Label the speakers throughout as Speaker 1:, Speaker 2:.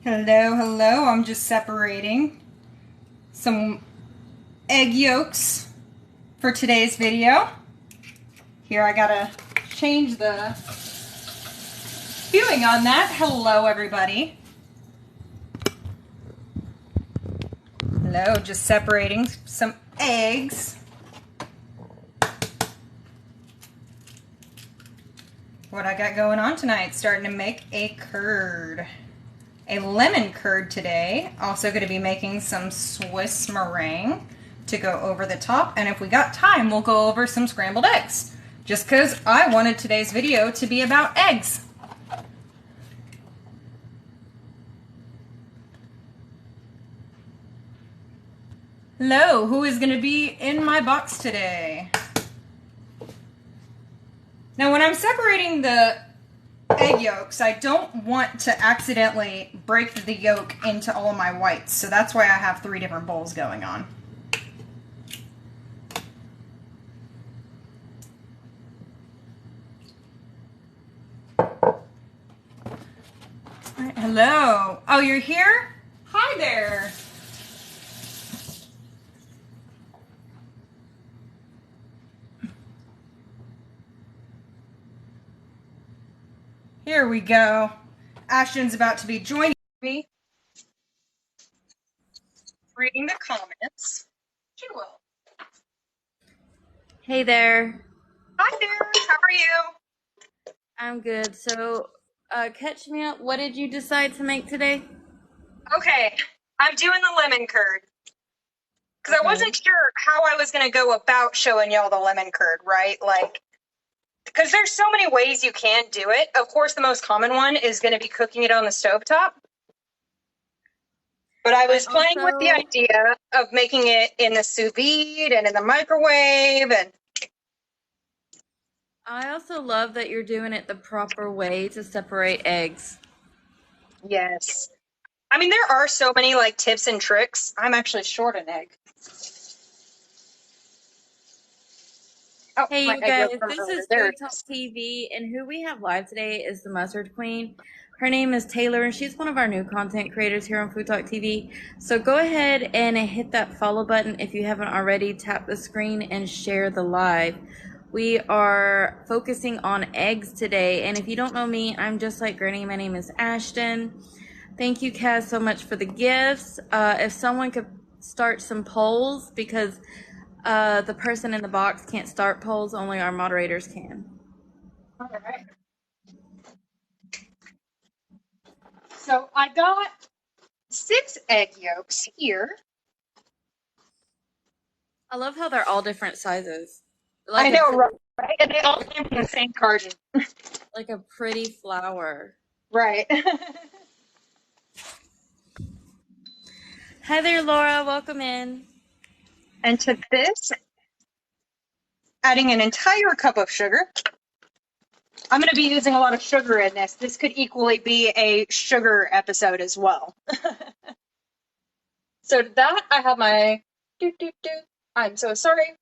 Speaker 1: Hello, hello. I'm just separating some egg yolks for today's video. Here I gotta change the viewing on that. Hello, everybody. Hello, just separating some eggs. What I got going on tonight, starting to make a curd. A lemon curd today. Also going to be making some Swiss meringue to go over the top. And if we got time, we'll go over some scrambled eggs. Just because I wanted today's video to be about eggs. Hello, who is going to be in my box today? Now when I'm separating the egg yolks, I don't want to accidentally break the yolk into all of my whites, so that's why I have 3 different bowls going on. All right, hello. Oh, you're here? Hi there. Here we go. Ashton's about to be joining me. Reading the comments. She will.
Speaker 2: Hey there.
Speaker 1: Hi there. How are you?
Speaker 2: I'm good. So, catch me up. What did you decide to make today?
Speaker 1: Okay. I'm doing the lemon curd. Because I wasn't sure how I was going to go about showing y'all the lemon curd, right? Like, because there's so many ways you can do it. Of course, the most common one is going to be cooking it on the stovetop. But I was playing with the idea of making it in the sous vide and in the microwave. And
Speaker 2: I also love that you're doing it the proper way to separate eggs.
Speaker 1: yes. I mean, there are so many like tips and tricks. I'm actually short an egg. Oh,
Speaker 2: Hey,
Speaker 1: my
Speaker 2: you
Speaker 1: egg
Speaker 2: guys,
Speaker 1: yolk from
Speaker 2: this
Speaker 1: earlier.
Speaker 2: is
Speaker 1: There
Speaker 2: Food
Speaker 1: it
Speaker 2: Talk
Speaker 1: is.
Speaker 2: TV, and who we have live today is the Mustard Queen. Her name is Taylor, and she's one of our new content creators here on Food Talk TV. So go ahead and hit that follow button if you haven't already. Tap the screen and share the live. We are focusing on eggs today, and if you don't know me, I'm just like Granny. My name is Ashton. Thank you, Kaz, so much for the gifts. If someone could start some polls, because the person in the box can't start polls, only our moderators can.
Speaker 1: All right. So I got 6 egg yolks here.
Speaker 2: I love how they're all different sizes.
Speaker 1: I know, right? And they all came from the same carton.
Speaker 2: Like a pretty flower.
Speaker 1: Right.
Speaker 2: Hi there, Laura. Welcome in.
Speaker 1: And to this, adding an entire cup of sugar. I'm going to be using a lot of sugar in this. This could equally be a sugar episode as well. So to that, I have my I'm so sorry.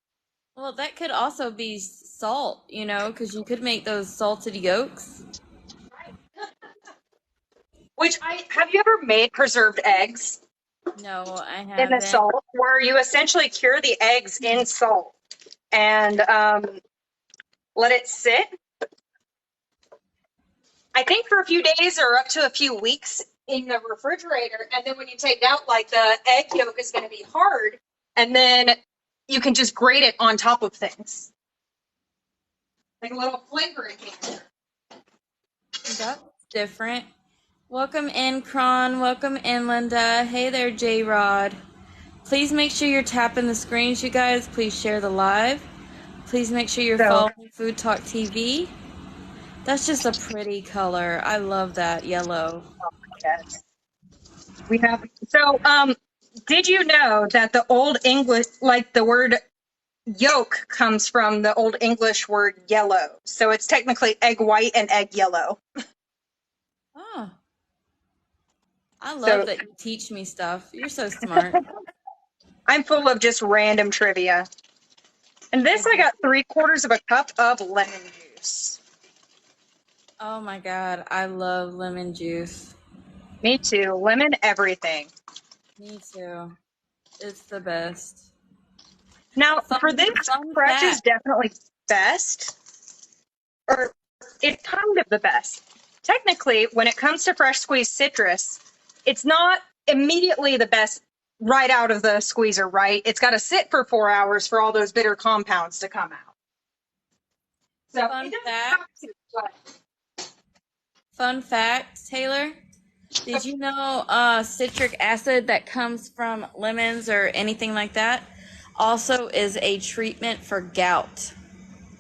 Speaker 2: Well, that could also be salt, you know, because you could make those salted yolks.
Speaker 1: Which have you ever made preserved eggs
Speaker 2: No, I
Speaker 1: in the
Speaker 2: haven't.
Speaker 1: salt, where you essentially cure the eggs in salt and let it sit? I think for a few days or up to a few weeks in the refrigerator, and then when you take it out, like the egg yolk is going to be hard, and then you can just grate it on top of things, like a little flavor enhancer.
Speaker 2: That's different. Welcome in, Kron. Welcome in, Linda. Hey there, J-Rod. Please make sure you're tapping the screens, you guys. Please share the live. Please make sure you're following Food Talk TV. That's just a pretty color. I love that yellow.
Speaker 1: Yes. We have did you know that the Old English, like the word yolk, comes from the Old English word yellow? So it's technically egg white and egg yellow.
Speaker 2: Oh. I love that you teach me stuff. You're so smart.
Speaker 1: I'm full of just random trivia. And this, I got 3/4 of a cup of lemon juice.
Speaker 2: Oh my God, I love lemon juice.
Speaker 1: Me too. Lemon everything.
Speaker 2: Me too. It's the best.
Speaker 1: Now, for
Speaker 2: Fun,
Speaker 1: this,
Speaker 2: fun
Speaker 1: fresh is
Speaker 2: fact.
Speaker 1: definitely best, or it's kind of the best. Technically, when it comes to fresh squeezed citrus, it's not immediately the best right out of the squeezer, right? It's got to sit for 4 hours for all those bitter compounds to come out. So it
Speaker 2: Fun
Speaker 1: doesn't have
Speaker 2: fact.
Speaker 1: to, but
Speaker 2: Fun fact, Taylor. Did you know citric acid that comes from lemons or anything like that also is a treatment for gout?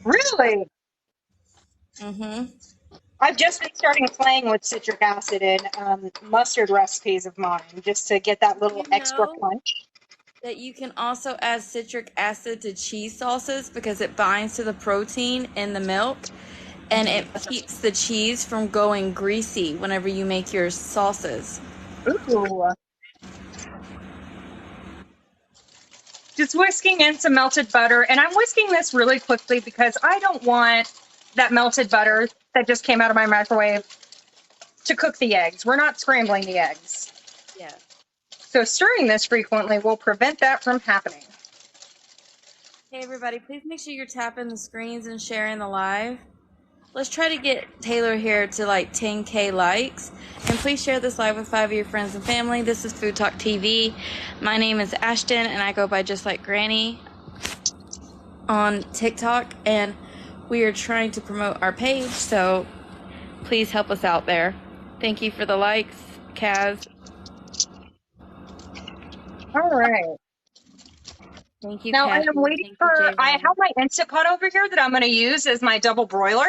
Speaker 1: really,
Speaker 2: Mm-hmm.
Speaker 1: I've just been starting playing with citric acid in mustard recipes of mine just to get that little
Speaker 2: You
Speaker 1: extra
Speaker 2: know
Speaker 1: punch.
Speaker 2: that you can also add citric acid to cheese sauces because it binds to the protein in the milk and it keeps the cheese from going greasy whenever you make your sauces.
Speaker 1: Ooh. Just whisking in some melted butter. And I'm whisking this really quickly because I don't want that melted butter that just came out of my microwave to cook the eggs. We're not scrambling the eggs.
Speaker 2: Yeah.
Speaker 1: So stirring this frequently will prevent that from happening.
Speaker 2: Hey everybody, please make sure you're tapping the screens and sharing the live. Let's try to get Taylor here to like 10K likes. And please share this live with 5 of your friends and family. This is Food Talk TV. My name is Ashton and I go by Just Like Granny on TikTok. And we are trying to promote our page, so please help us out there. Thank you for the likes, Kaz.
Speaker 1: All right.
Speaker 2: Thank you,
Speaker 1: Now I
Speaker 2: Kathy.
Speaker 1: am waiting
Speaker 2: Thank you,
Speaker 1: for, I
Speaker 2: J-Rod.
Speaker 1: have my Instant Pot over here that I'm going to use as my double broiler.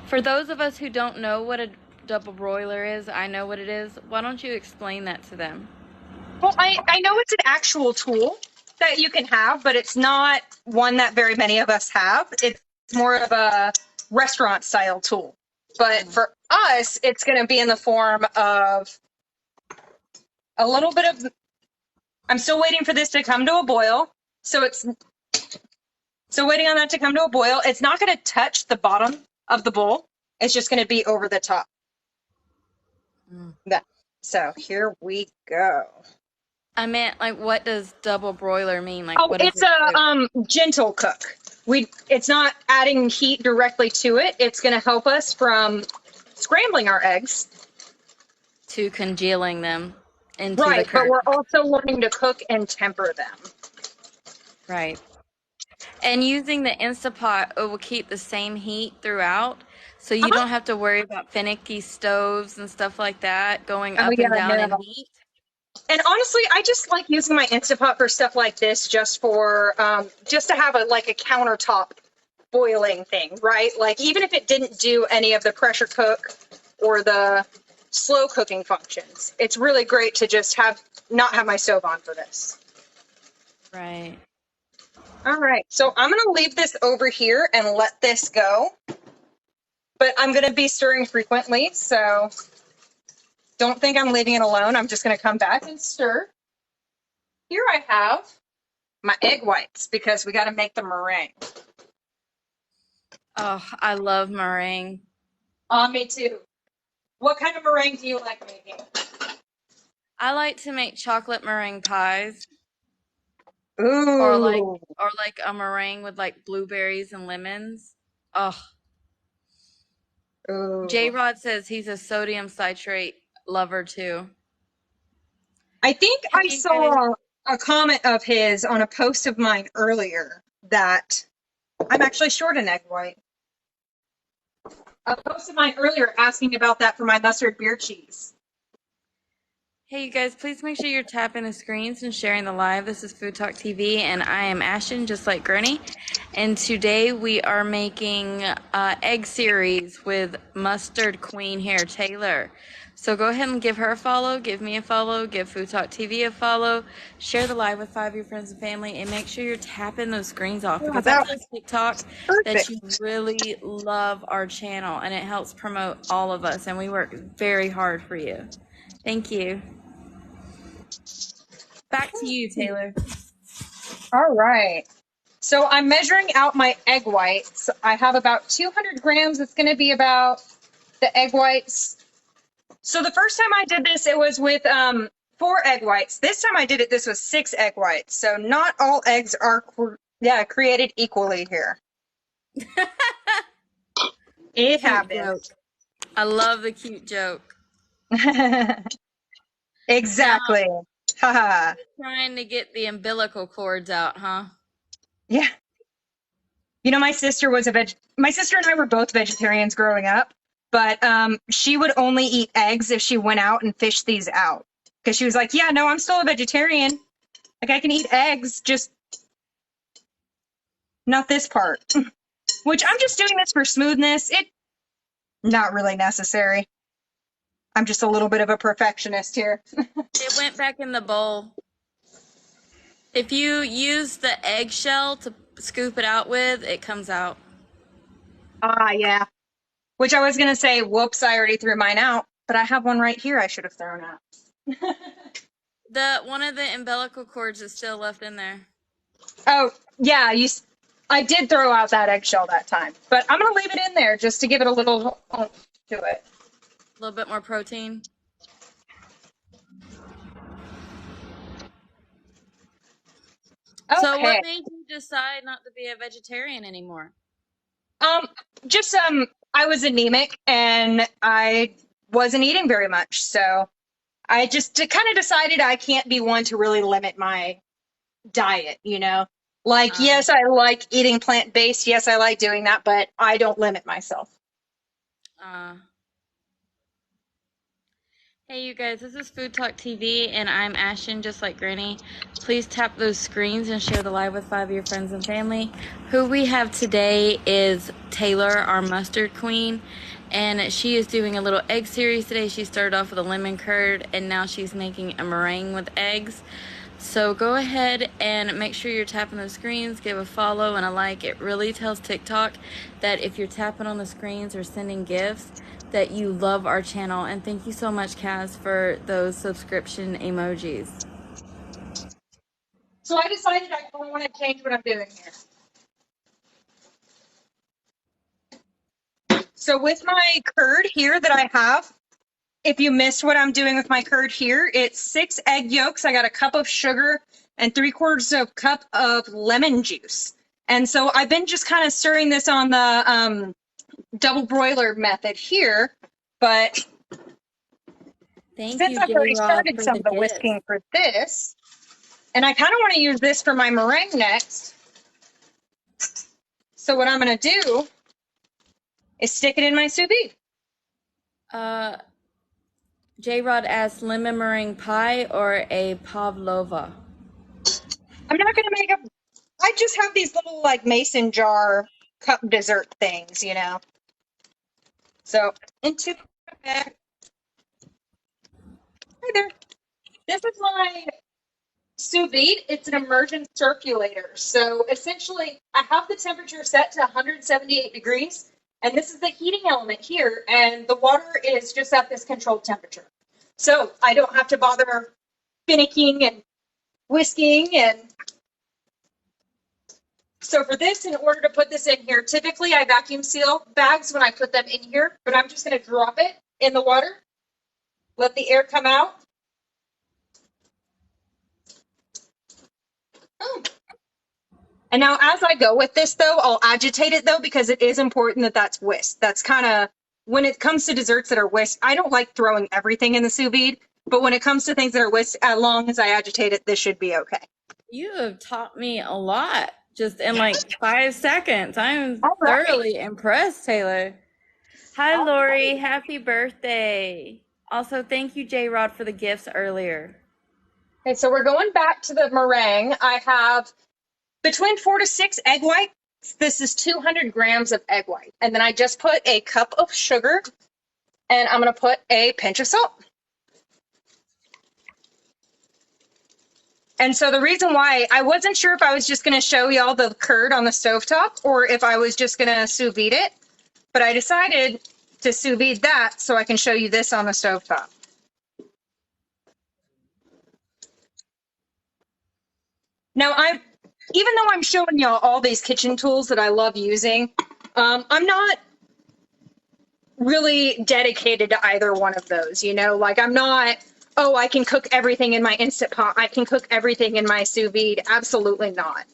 Speaker 2: For those of us who don't know what a double broiler is, I know what it is. Why don't you explain that to them?
Speaker 1: Well, I know it's an actual tool that you can have, but it's not one that very many of us have. It's more of a restaurant style tool. But for us, it's going to be in the form of a little bit of, I'm still waiting for this to come to a boil. So waiting on that to come to a boil. It's not going to touch the bottom of the bowl. It's just going to be over the top. So here we go.
Speaker 2: I meant, like, what does double broiler mean? Like,
Speaker 1: Oh,
Speaker 2: what does
Speaker 1: it's
Speaker 2: it
Speaker 1: a
Speaker 2: do?
Speaker 1: gentle cook. It's not adding heat directly to it. It's going to help us from scrambling our eggs.
Speaker 2: To congealing them into the
Speaker 1: Right, but
Speaker 2: curd.
Speaker 1: we're also learning to cook and temper them.
Speaker 2: Right. And using the Instapot, it will keep the same heat throughout. So you don't have to worry about finicky stoves and stuff like that going
Speaker 1: Oh
Speaker 2: up
Speaker 1: yeah,
Speaker 2: and down in
Speaker 1: no.
Speaker 2: heat.
Speaker 1: And honestly, I just like using my Instapot for stuff like this, just to have a countertop boiling thing, right? Like even if it didn't do any of the pressure cook or the slow cooking functions, it's really great to just not have my stove on for this.
Speaker 2: Right.
Speaker 1: All right, so I'm going to leave this over here and let this go. But I'm going to be stirring frequently, so don't think I'm leaving it alone. I'm just going to come back and stir. Here I have my egg whites because we got to make the meringue.
Speaker 2: Oh, I love meringue.
Speaker 1: Me too. What kind of meringue do you like making?
Speaker 2: I like to make chocolate meringue pies.
Speaker 1: Ooh.
Speaker 2: Or like a meringue with like blueberries and lemons. Oh.
Speaker 1: Ooh.
Speaker 2: J-Rod says he's a sodium citrate lover too.
Speaker 1: I think I
Speaker 2: Hey,
Speaker 1: saw a comment of his on a post of mine earlier that I'm actually short an egg white. A post of mine earlier asking about that for my mustard beer cheese.
Speaker 2: Hey, you guys, please make sure you're tapping the screens and sharing the live. This is Food Talk TV, and I am Ashton, just like Gurney. And today we are making egg series with Mustard Queen here, Taylor. So go ahead and give her a follow, give me a follow, give Food Talk TV a follow, share the live with 5 of your friends and family, and make sure you're tapping those screens off because that tells TikTok that you really love our channel, and it helps promote all of us, and we work very hard for you. Thank you. Back to you, Taylor.
Speaker 1: All right. So I'm measuring out my egg whites. I have about 200 grams. It's going to be about the egg whites. So the first time I did this, it was with 4 egg whites. This time I did it, this was 6 egg whites. So not all eggs are created equally here. It
Speaker 2: Cute joke.
Speaker 1: happens.
Speaker 2: I love the cute joke.
Speaker 1: Exactly. Haha.
Speaker 2: Trying to get the umbilical cords out, huh?
Speaker 1: Yeah. You know, my sister and I were both vegetarians growing up, but she would only eat eggs if she went out and fished these out. Because she was like, yeah, no, I'm still a vegetarian. Like, I can eat eggs, just not this part. Which I'm just doing this for smoothness. It not really necessary. I'm just a little bit of a perfectionist here.
Speaker 2: It went back in the bowl. If you use the eggshell to scoop it out with, it comes out.
Speaker 1: Ah, yeah. Which I was going to say, whoops, I already threw mine out, but I have one right here I should have thrown out.
Speaker 2: One of the umbilical cords is still left in there.
Speaker 1: Oh, yeah, I did throw out that eggshell that time, but I'm going to leave it in there just to give it a little oomph to it.
Speaker 2: A little bit more protein.
Speaker 1: Okay.
Speaker 2: So what made you decide not to be a vegetarian anymore?
Speaker 1: Just I was anemic and I wasn't eating very much, so I just kind of decided I can't be one to really limit my diet, you know? Like, yes, I like eating plant-based. Yes, I like doing that, but I don't limit myself.
Speaker 2: Hey, you guys, this is Food Talk TV, and I'm Ashton, just like Granny. Please tap those screens and share the live with 5 of your friends and family. Who we have today is Taylor, our mustard queen, and she is doing a little egg series today. She started off with a lemon curd, and now she's making a meringue with eggs. So go ahead and make sure you're tapping the screens, give a follow and a like. It really tells TikTok that if you're tapping on the screens or sending gifts, that you love our channel. And thank you so much, Kaz, for those subscription emojis.
Speaker 1: So I decided I don't want to change what I'm doing here. So with my curd here that I have, if you missed what I'm doing with my curd here, it's 6 egg yolks. I got a cup of sugar and 3/4 of a cup of lemon juice. And so I've been just kind of stirring this on the double broiler method here, but since I've already started some of the whisking for this, and I kind of want to use this for my meringue next. So what I'm going to do is stick it in my sous vide.
Speaker 2: J-Rod asked lemon meringue pie or a pavlova?
Speaker 1: I'm not going to make I just have these little like mason jar cup dessert things, you know. So into the bag. Hi there. This is my sous vide. It's an immersion circulator. So essentially, I have the temperature set to 178 degrees, and this is the heating element here, and the water is just at this controlled temperature. So I don't have to bother finicking and whisking. And so for this, in order to put this in here, typically I vacuum seal bags when I put them in here, but I'm just going to drop it in the water, let the air come out. And now as I go with this, though, I'll agitate it, though, because it is important that that's whisked. That's kind of, when it comes to desserts that are whisked, I don't like throwing everything in the sous vide, but when it comes to things that are whisked, as long as I agitate it, this should be okay.
Speaker 2: You have taught me a lot just in like 5 seconds. I'm thoroughly impressed, Taylor. Hi, Lori. Happy birthday. Also, thank you, J-Rod, for the gifts earlier.
Speaker 1: Okay, so we're going back to the meringue. I have between 4 to 6 egg whites. This is 200 grams of egg white. And then I just put a cup of sugar, and I'm going to put a pinch of salt. And so the reason why I wasn't sure if I was just going to show y'all the curd on the stovetop or if I was just going to sous vide it, but I decided to sous vide that so I can show you this on the stovetop. Now, even though I'm showing y'all all these kitchen tools that I love using, I'm not
Speaker 3: really dedicated to either one of those, you know? Like I'm not, oh, I can cook everything in my Instant Pot. I can cook everything in my sous vide. Absolutely not.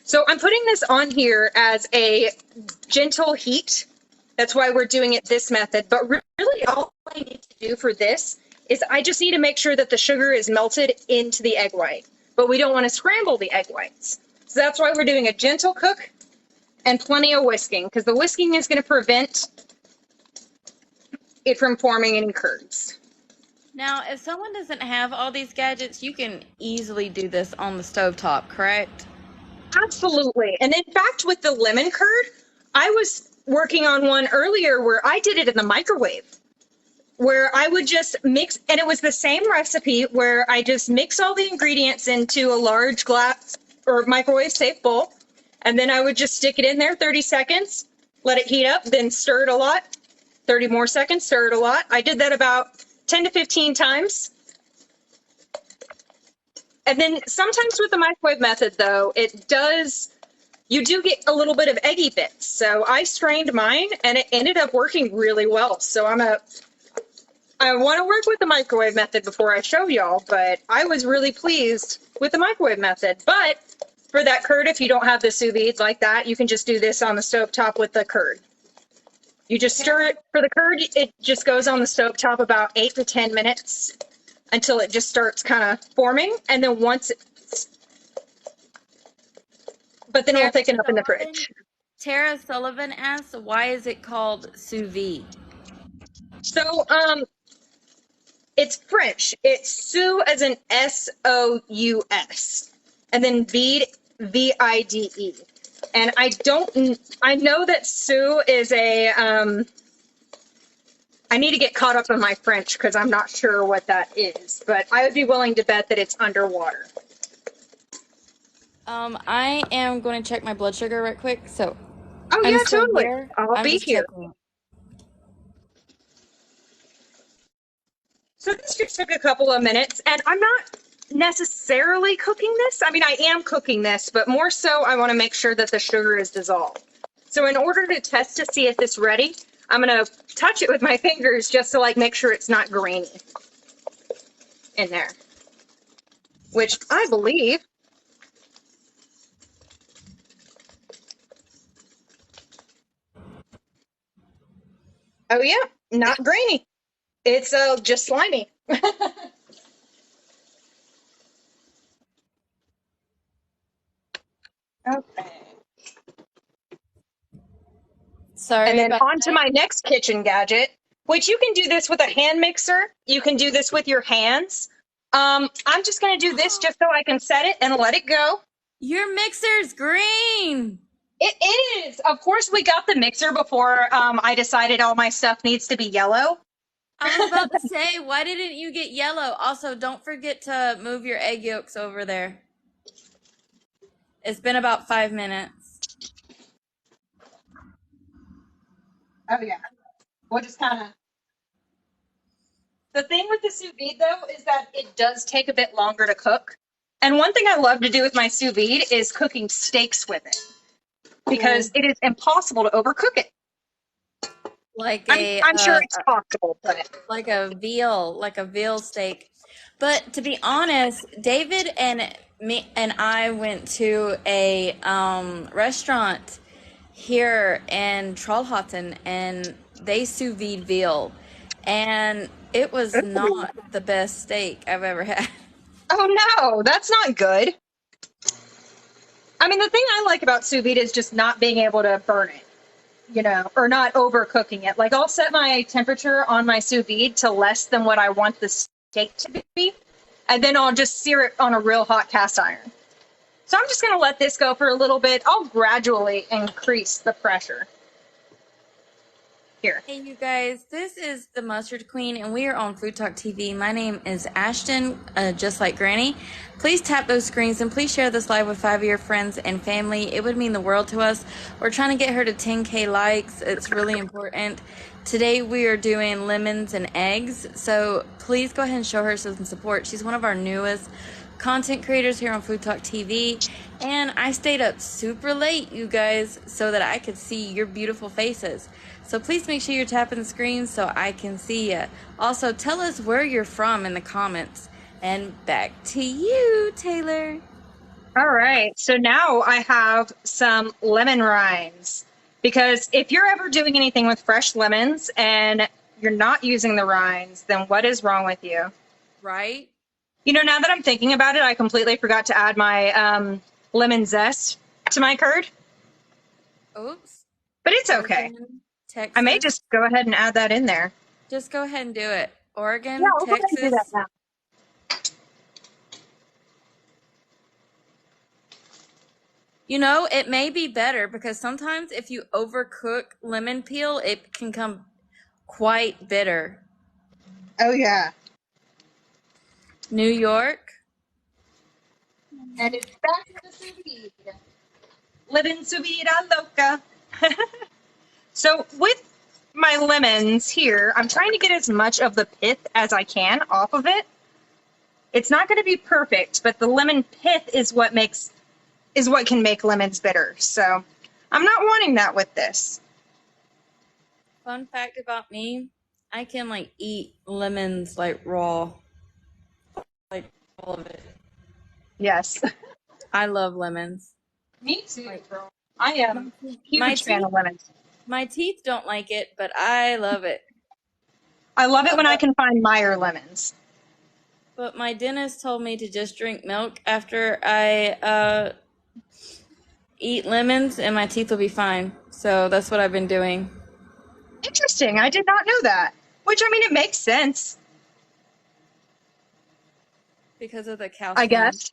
Speaker 3: So I'm putting this on here as a gentle heat. That's why we're doing it this method. But really all I need to do for this is I just need to make sure that the sugar is melted into the egg white. But we don't want to scramble the egg whites. So that's why we're doing a gentle cook and plenty of whisking, because the whisking is going to prevent it from forming any curds.
Speaker 2: Now, if someone doesn't have all these gadgets, you can easily do this on the stovetop, correct?
Speaker 3: Absolutely. And in fact, with the lemon curd, I was working on one earlier where I did it in the microwave, where I would just mix, and it was the same recipe where I just mix all the ingredients into a large glass or microwave safe bowl. And then I would just stick it in there 30 seconds, let it heat up, then stir it a lot, 30 more seconds, stir it a lot. I did that about 10 to 15 times. And then sometimes with the microwave method, though, you do get a little bit of eggy bits. So I strained mine and it ended up working really well. So I want to work with the microwave method before I show y'all, but I was really pleased with the microwave method. But for that curd, if you don't have the sous vide like that, you can just do this on the stovetop with the curd. You just stir it. For the curd, it just goes on the stovetop about 8 to 10 minutes until it just starts kind of forming. And then but then it'll thicken up in the fridge.
Speaker 2: Tara Sullivan asks, why is it called sous vide?
Speaker 3: So, it's French. It's sous as in S-O-U-S. And then vide, V-I-D-E. And I know that sous is I need to get caught up on my French because I'm not sure what that is, but I would be willing to bet that it's underwater.
Speaker 2: I am going to check my blood sugar right quick, so.
Speaker 3: Oh, yeah, totally. I'll be here.
Speaker 2: Checking.
Speaker 3: So this just took a couple of minutes, and I'm not necessarily cooking this. I mean, I am cooking this, but more so I want to make sure that the sugar is dissolved. So in order to test to see if it's ready, I'm going to touch it with my fingers just to like make sure it's not grainy in there, which I believe oh yeah, not grainy. It's just slimy. Okay.
Speaker 2: Sorry.
Speaker 3: And then on to my next kitchen gadget, which you can do this with a hand mixer. You can do this with your hands. I'm just going to do this just so I can set it and let it go.
Speaker 2: Your mixer's green.
Speaker 3: It is. Of course, we got the mixer before I decided all my stuff needs to be yellow.
Speaker 2: I was about to say, why didn't you get yellow? Also, don't forget to move your egg yolks over there. It's been about 5 minutes.
Speaker 3: Oh, yeah. We'll just kind of... The thing with the sous vide, though, is that it does take a bit longer to cook. And one thing I love to do with my sous vide is cooking steaks with it. Because it is impossible to overcook it. I'm sure it's possible, but...
Speaker 2: Like a veal steak. But to be honest, David and me and I went to a restaurant here in Trollhättan, and they sous vide veal, and it was not the best steak I've ever had.
Speaker 3: Oh no, that's not good. I mean, the thing I like about sous vide is just not being able to burn it, you know, or not overcooking it. Like I'll set my temperature on my sous vide to less than what I want the steak to be, and then I'll just sear it on a real hot cast iron. So I'm just going to let this go for a little bit. I'll gradually increase the pressure. Here.
Speaker 2: Hey, you guys, this is the Mustard Queen, and we are on Food Talk TV. My name is Ashton, just like Granny. Please tap those screens and please share this live with 5 of your friends and family. It would mean the world to us. We're trying to get her to 10K likes. It's really important. Today we are doing lemons and eggs, so please go ahead and show her some support. She's one of our newest content creators here on Food Talk TV. And I stayed up super late, you guys, so that I could see your beautiful faces. So please make sure you're tapping the screen so I can see you. Also, tell us where you're from in the comments. And back to you, Taylor.
Speaker 3: All right, so now I have some lemon rinds, because if you're ever doing anything with fresh lemons and you're not using the rinds, then what is wrong with you?
Speaker 2: Right?
Speaker 3: You know, now that I'm thinking about it, I completely forgot to add my lemon zest to my curd,
Speaker 2: Oops.
Speaker 3: but it's okay.
Speaker 2: Oregon, Texas.
Speaker 3: I may just go ahead and add that in there.
Speaker 2: Just go ahead and do it. Oregon,
Speaker 3: Yeah, I'll go ahead and do that
Speaker 2: Texas.
Speaker 3: now.
Speaker 2: You know, it may be better because sometimes if you overcook lemon peel, it can come quite bitter.
Speaker 3: Oh, yeah.
Speaker 2: New York.
Speaker 3: And it's back to the sous vide. Living su vida loca. So with my lemons here, I'm trying to get as much of the pith as I can off of it. It's not going to be perfect, but the lemon pith is what can make lemons bitter. So I'm not wanting that with this.
Speaker 2: Fun fact about me, I can like eat lemons like raw. Like all of it.
Speaker 3: Yes.
Speaker 2: I love lemons.
Speaker 3: Me too, girl. I am a
Speaker 2: My
Speaker 3: huge fan
Speaker 2: teeth-
Speaker 3: of lemons.
Speaker 2: My teeth don't like it, but I love it.
Speaker 3: I love it when I can find Meyer lemons.
Speaker 2: But my dentist told me to just drink milk after I eat lemons and my teeth will be fine. So that's what I've been doing.
Speaker 3: Interesting. I did not know that. Which, I mean, it makes sense,
Speaker 2: Because of the calcium.
Speaker 3: I guess.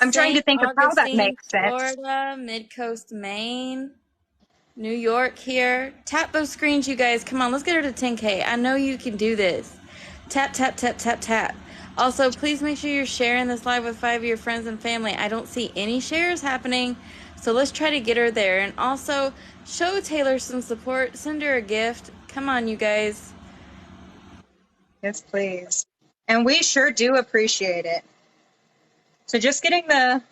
Speaker 3: I'm trying to think of how that
Speaker 2: Augustine,
Speaker 3: makes sense.
Speaker 2: Florida, Mid-Coast, Maine, New York here. Tap those screens, you guys. Come on, let's get her to 10K. I know you can do this. Tap, tap, tap, tap, tap. Also, please make sure you're sharing this live with 5 of your friends and family. I don't see any shares happening, so let's try to get her there. And also, show Taylor some support. Send her a gift. Come on, you guys.
Speaker 3: Yes, please. And we sure do appreciate it. So just getting the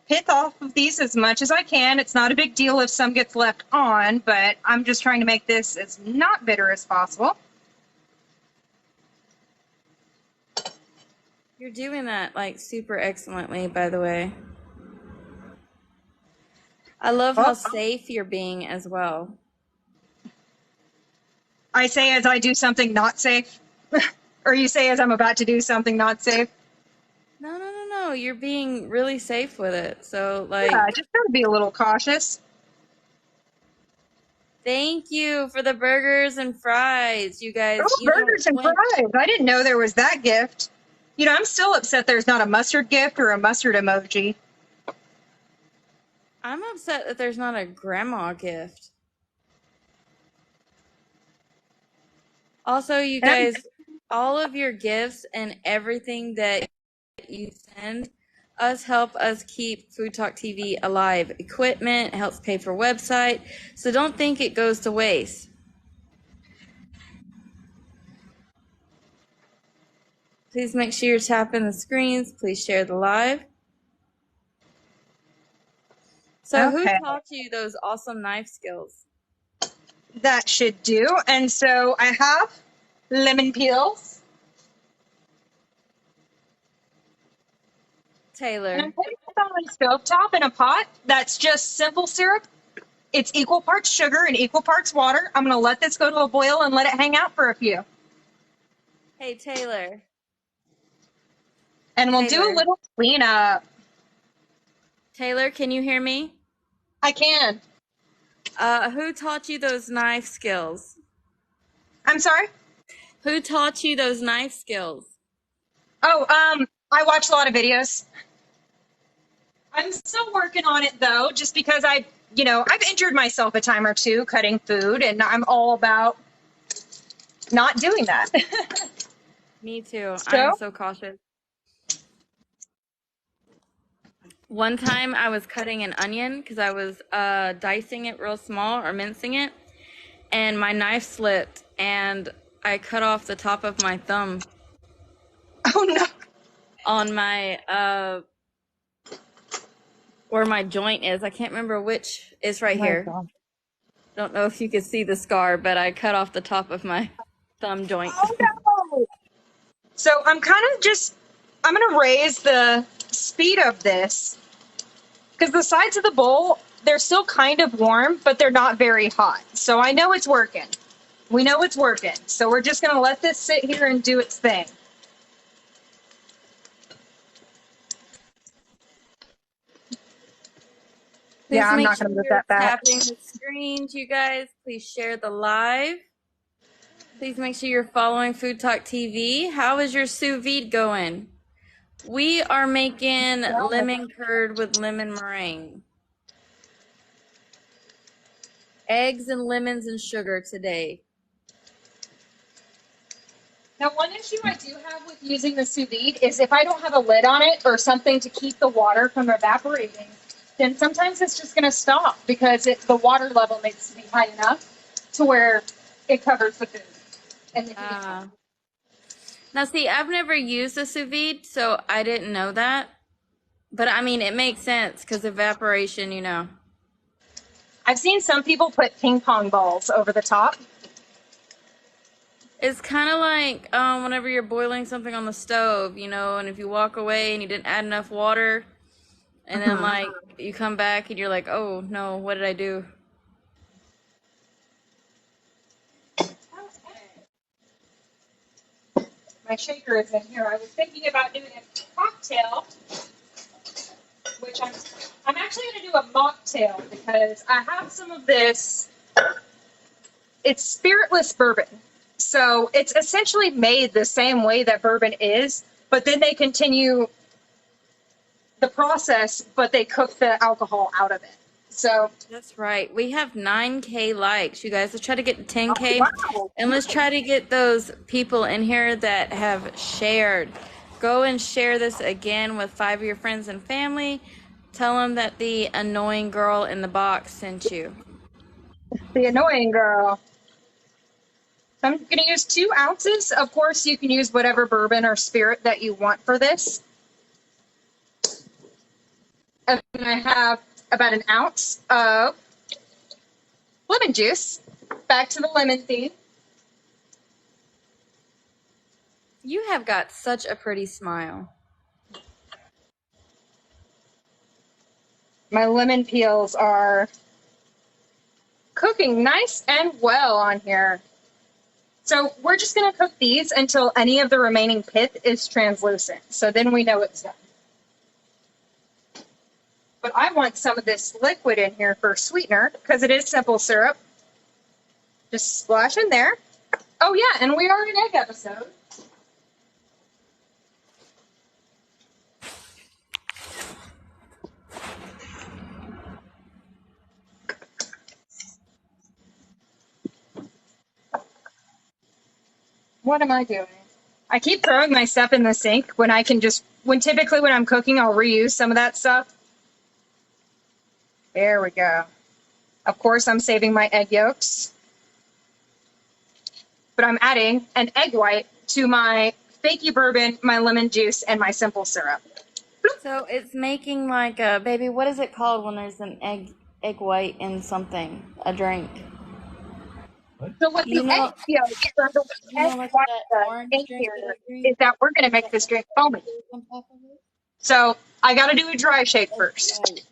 Speaker 3: pith off of these as much as I can. It's not a big deal if some gets left on, but I'm just trying to make this as not bitter as possible.
Speaker 2: You're doing that like super excellently, by the way. I love how safe you're being as well.
Speaker 3: I say as I do something not safe, or you say as I'm about to do something not safe.
Speaker 2: No. You're being really safe with it. So, like,
Speaker 3: Yeah, just gotta be a little cautious.
Speaker 2: thank you for the burgers and fries, you guys.
Speaker 3: Oh,
Speaker 2: You know,
Speaker 3: burgers and
Speaker 2: when-
Speaker 3: fries. I didn't know there was that gift. You know, I'm still upset there's not a mustard gift or a mustard emoji.
Speaker 2: I'm upset that there's not a grandma gift. Also, you guys, all of your gifts and everything that you send us help us keep Food Talk TV alive. Equipment helps pay for website, so don't think it goes to waste. Please make sure you're tapping the screens. Please share the live. So who
Speaker 3: Okay.
Speaker 2: taught you those awesome knife skills?
Speaker 3: That should do. And so I have lemon peels. And
Speaker 2: Taylor.
Speaker 3: I'm putting this on my stovetop in a pot that's just simple syrup. It's equal parts sugar and equal parts water. I'm going to let this go to a boil and let it hang out for a few.
Speaker 2: Hey, Taylor.
Speaker 3: And we'll do
Speaker 2: Taylor.
Speaker 3: a little cleanup.
Speaker 2: Taylor, can you hear me?
Speaker 3: I can.
Speaker 2: Who taught you those knife skills?
Speaker 3: I'm sorry?
Speaker 2: Who taught you those knife skills?
Speaker 3: Oh, I watch a lot of videos. I'm still working on it though, just because I've injured myself a time or two cutting food, and I'm all about not doing that.
Speaker 2: Me too.
Speaker 3: So?
Speaker 2: I'm so cautious. One time I was cutting an onion because I was dicing it real small or mincing it, and my knife slipped and I cut off the top of my thumb
Speaker 3: Oh no.
Speaker 2: on my where my joint is. I can't remember which is right here.
Speaker 3: God.
Speaker 2: Don't know if you can see the scar, but I cut off the top of my thumb joint.
Speaker 3: Oh no! So I'm going to raise the speed of this because the sides of the bowl, they're still kind of warm, but they're not very hot. So I know it's working. We know it's working. So we're just going to let this sit here and do its thing.
Speaker 2: Please
Speaker 3: Yeah, I'm
Speaker 2: make
Speaker 3: not
Speaker 2: sure
Speaker 3: going to move
Speaker 2: you're
Speaker 3: that back.
Speaker 2: tapping the screens, you guys. Please share the live. Please make sure you're following Food Talk TV. How is your sous vide going? We are making lemon curd with lemon meringue. Eggs and lemons and sugar today.
Speaker 3: Now, one issue I do have with using the sous vide is if I don't have a lid on it or something to keep the water from evaporating, then sometimes it's just going to stop because the water level needs to be high enough to where it covers the food. And the heat.
Speaker 2: Now, see, I've never used a sous vide, so I didn't know that. But I mean, it makes sense because evaporation, you know.
Speaker 3: I've seen some people put ping pong balls over the top.
Speaker 2: It's kind of like whenever you're boiling something on the stove, you know, and if you walk away and you didn't add enough water, and then like you come back and you're like, oh no, what did I do?
Speaker 3: My shaker is in here. I was thinking about doing a cocktail, which I'm actually going to do a mocktail because I have some of this. It's spiritless bourbon. So it's essentially made the same way that bourbon is, but then they continue the process, but they cook the alcohol out of it. So
Speaker 2: That's right. We have 9K likes, you guys. Let's try to get to 10K.
Speaker 3: wow.
Speaker 2: And let's try to get those people in here that have shared. Go and share this again with 5 of your friends and family. Tell them that the annoying girl in the box sent you.
Speaker 3: The annoying girl. I'm going to use 2 ounces. Of course, you can use whatever bourbon or spirit that you want for this. And then I have about an ounce of lemon juice. Back to the lemon theme.
Speaker 2: You have got such a pretty smile.
Speaker 3: My lemon peels are cooking nice and well on here. So we're just going to cook these until any of the remaining pith is translucent. So then we know it's done. But I want some of this liquid in here for sweetener because it is simple syrup. Just splash in there. Oh yeah, and we are an egg episode. What am I doing? I keep throwing my stuff in the sink when I can typically when I'm cooking, I'll reuse some of that stuff. There we go. Of course, I'm saving my egg yolks. But I'm adding an egg white to my fakey bourbon, my lemon juice, and my simple syrup.
Speaker 2: So it's making like a, baby, what is it called when there's an egg white in something, a drink?
Speaker 3: So what the egg yolk, or the egg
Speaker 2: what's
Speaker 3: white
Speaker 2: that orange
Speaker 3: in
Speaker 2: drink
Speaker 3: here
Speaker 2: that I drink?
Speaker 3: is that we're going to make this drink foamy. So I got to do a dry shake first.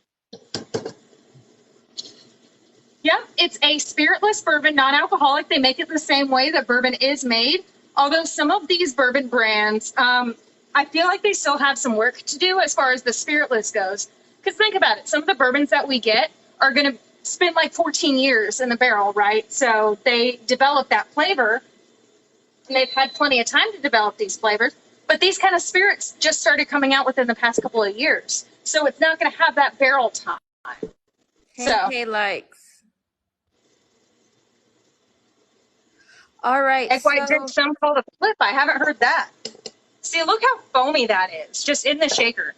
Speaker 3: Yep, it's a spiritless bourbon, non-alcoholic. They make it the same way that bourbon is made. Although some of these bourbon brands, I feel like they still have some work to do as far as the spiritless goes. Because think about it, some of the bourbons that we get are going to spend like 14 years in the barrel, right? So they develop that flavor, and they've had plenty of time to develop these flavors. But these kind of spirits just started coming out within the past couple of years. So it's not going to have that barrel time.
Speaker 2: 10K likes. All right.
Speaker 3: Egg white drink, some call it a flip. I haven't heard that. See, look how foamy that is, just in the shaker.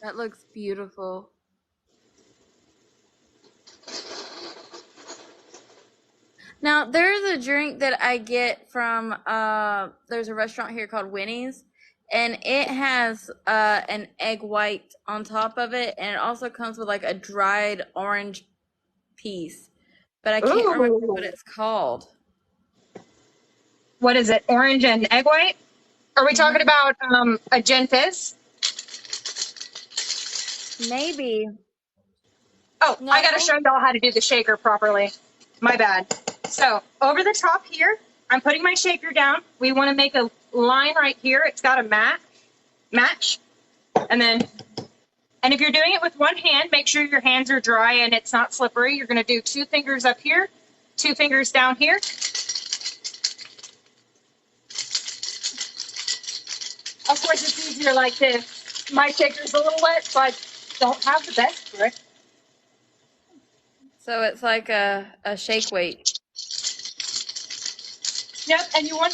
Speaker 2: That looks beautiful. Now, there's a drink that I get from, there's a restaurant here called Winnie's, and it has an egg white on top of it, and it also comes with like a dried orange piece, but I can't remember what
Speaker 3: Ooh.
Speaker 2: it's called.
Speaker 3: What is it? Orange and egg white? Are we talking
Speaker 2: Hmm.
Speaker 3: about a gin fizz?
Speaker 2: Maybe.
Speaker 3: Oh, I gotta
Speaker 2: No.
Speaker 3: show y'all how to do the shaker properly. My bad. So over the top here, I'm putting my shaker down. We want to make a line right here. It's got a match. And if you're doing it with one hand, make sure your hands are dry and it's not slippery. You're gonna do 2 fingers up here, 2 fingers down here. Of course, it's easier like this. My shaker's a little wet, so I don't have the best grip.
Speaker 2: So it's like a shake weight.
Speaker 3: Yep, and you want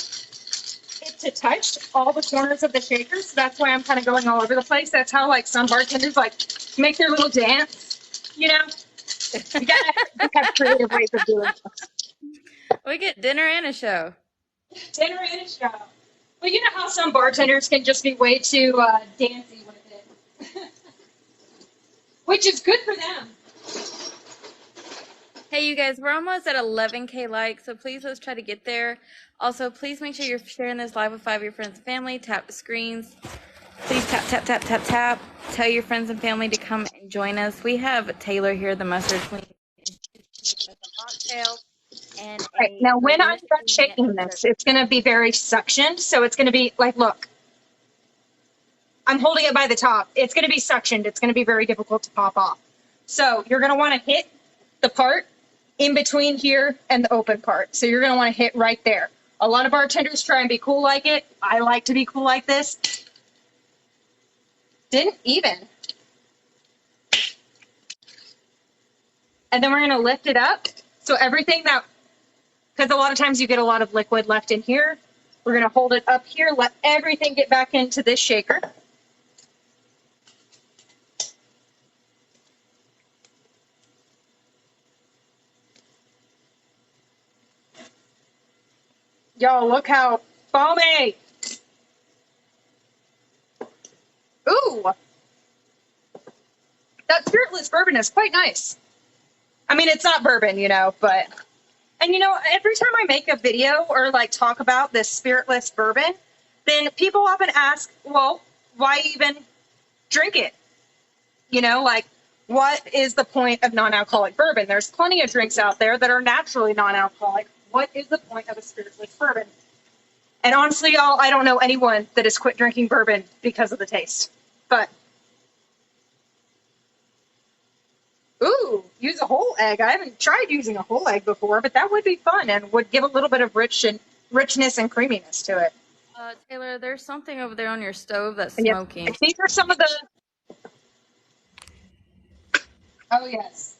Speaker 3: it to touch all the corners of the shaker, so that's why I'm kind of going all over the place. That's how like some bartenders like make their little dance, you know? You gotta have creative ways of doing it.
Speaker 2: We get dinner and a show.
Speaker 3: Dinner and a show. Well, you know how some bartenders can just be way too dancey with it, which is good for them.
Speaker 2: Hey, you guys, we're almost at 11K likes, so please let's try to get there. Also, please make sure you're sharing this live with 5 of your friends and family. Tap the screens. Please tap, tap, tap, tap, tap. Tell your friends and family to come and join us. We have Taylor here, the mustard queen, with a mocktail and
Speaker 3: All right,
Speaker 2: a
Speaker 3: now when I'm done
Speaker 2: delicious
Speaker 3: shaking
Speaker 2: mint
Speaker 3: this, it's going to be very suctioned. So it's going to be like, look, I'm holding it by the top. It's going to be suctioned. It's going to be very difficult to pop off. So you're going to want to hit the part in between here and the open part. So you're going to want to hit right there. A lot of bartenders try and be cool like it. I like to be cool like this. Didn't even. And then we're going to lift it up. So everything that, because a lot of times you get a lot of liquid left in here. We're going to hold it up here, let everything get back into this shaker. Y'all, look how foamy. Ooh. That spiritless bourbon is quite nice. I mean, it's not bourbon, you know, but, and you know, every time I make a video or like talk about this spiritless bourbon, then people often ask, well, why even drink it? You know, like, what is the point of non-alcoholic bourbon? There's plenty of drinks out there that are naturally non-alcoholic. What is the point of a spiritless bourbon? And honestly, y'all, I don't know anyone that has quit drinking bourbon because of the taste. But, ooh, use a whole egg. I haven't tried using a whole egg before, but that would be fun and would give a little bit of richness and creaminess to it.
Speaker 2: Taylor, there's something over there on your stove that's
Speaker 3: And yes,
Speaker 2: smoking.
Speaker 3: these are some of the. Oh yes.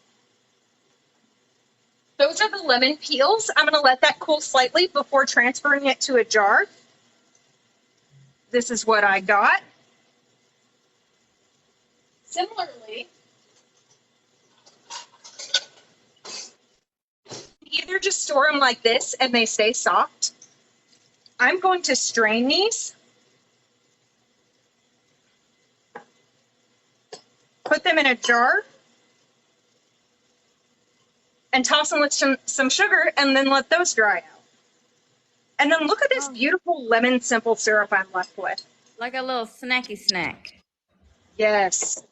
Speaker 3: Those are the lemon peels. I'm going to let that cool slightly before transferring it to a jar. This is what I got. Similarly, either just store them like this and they stay soft. I'm going to strain these, put them in a jar, and toss them with some sugar, and then let those dry out. And then look at this beautiful lemon simple syrup I'm left with.
Speaker 2: Like a little snacky snack.
Speaker 3: Yes.